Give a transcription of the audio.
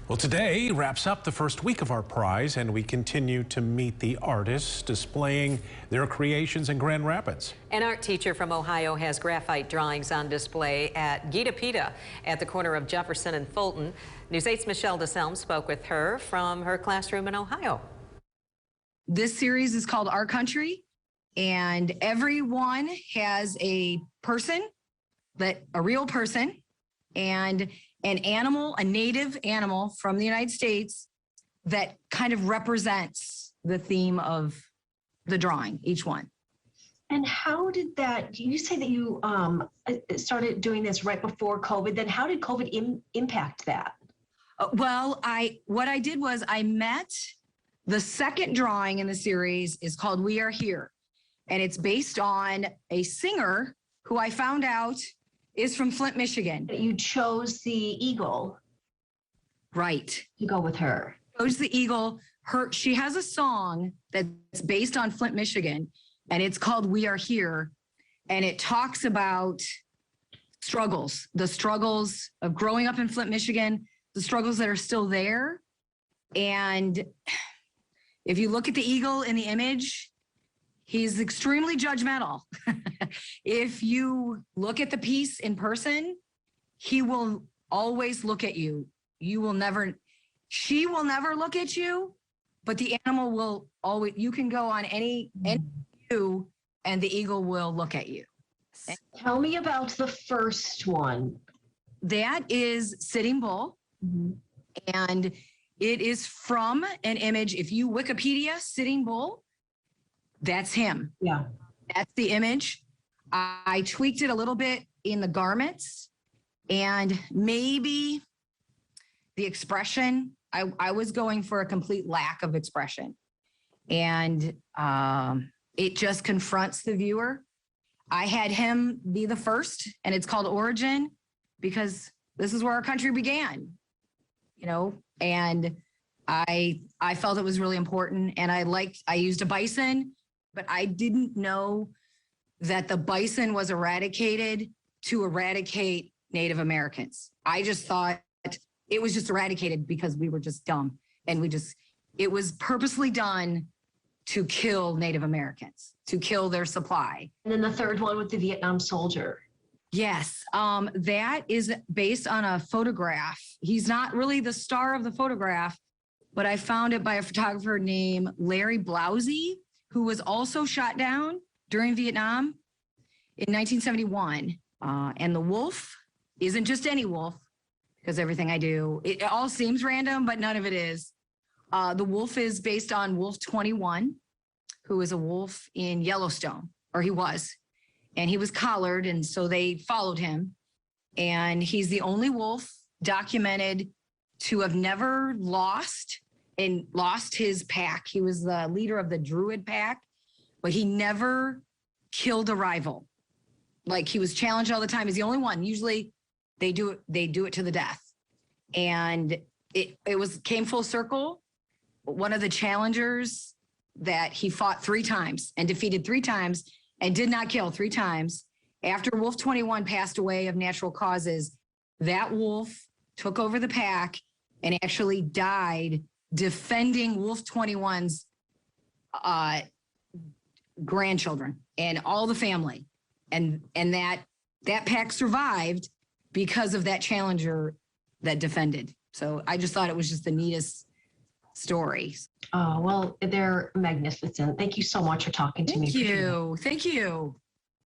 Well, today wraps up the first week of ArtPrize, and we continue to meet the artists displaying their creations in Grand Rapids. An art teacher from Ohio has graphite drawings on display at Pita at the corner of Jefferson and Fulton. News 8's Michelle DeSelm spoke with her from her classroom in Ohio. This series is called Art Country, and everyone has a person, a real person, and an animal, a native animal from the United States that kind of represents the theme of the drawing, each one. And how did that, you say that you started doing this right before COVID, then how did COVID impact that? Well, what I did was I met the second drawing in the series is called We Are Here. And it's based on a singer who I found out is from Flint, Michigan. You chose the eagle. Right. To go with her. Chose the eagle. She has a song that's based on Flint, Michigan, and it's called We Are Here. And it talks about struggles, the struggles of growing up in Flint, Michigan, the struggles that are still there. And if you look at the eagle in the image, he's extremely judgmental. If you look at the piece in person, he will always look at you. She will never look at you, but the animal will always, you can go on any view and the eagle will look at you. Tell me about the first one. That is Sitting Bull. Mm-hmm. And it is from an image. If you Wikipedia Sitting Bull, that's him. Yeah. That's the image. I tweaked it a little bit in the garments and maybe the expression. I was going for a complete lack of expression. And it just confronts the viewer. I had him be the first, and it's called Origin because this is where our country began, you know, and I felt it was really important. And I used a bison, but I didn't know that the bison was eradicated to eradicate Native Americans. I just thought it was just eradicated because we were just dumb. And it was purposely done to kill Native Americans, to kill their supply. And then the third one with the Vietnam soldier. Yes, that is based on a photograph. He's not really the star of the photograph, but I found it by a photographer named Larry Blousey, who was also shot down during Vietnam in 1971. And the wolf isn't just any wolf, because everything I do, it all seems random, but none of it is. The wolf is based on Wolf 21, who is a wolf in Yellowstone, or he was. And he was collared, and so they followed him. And he's the only wolf documented to have never lost his pack. He was the leader of the Druid pack, but he never killed a rival. Like, he was challenged all the time. He's the only one. Usually they do it to the death. And it came full circle. One of the challengers that he fought 3 times and defeated 3 times and did not kill 3 times. After Wolf 21 passed away of natural causes, that wolf took over the pack and actually died defending Wolf 21's grandchildren and all the family. And that pack survived because of that challenger that defended. So I just thought it was just the neatest story. Oh, well, they're magnificent. Thank you so much for talking to me. Thank you. Thank you.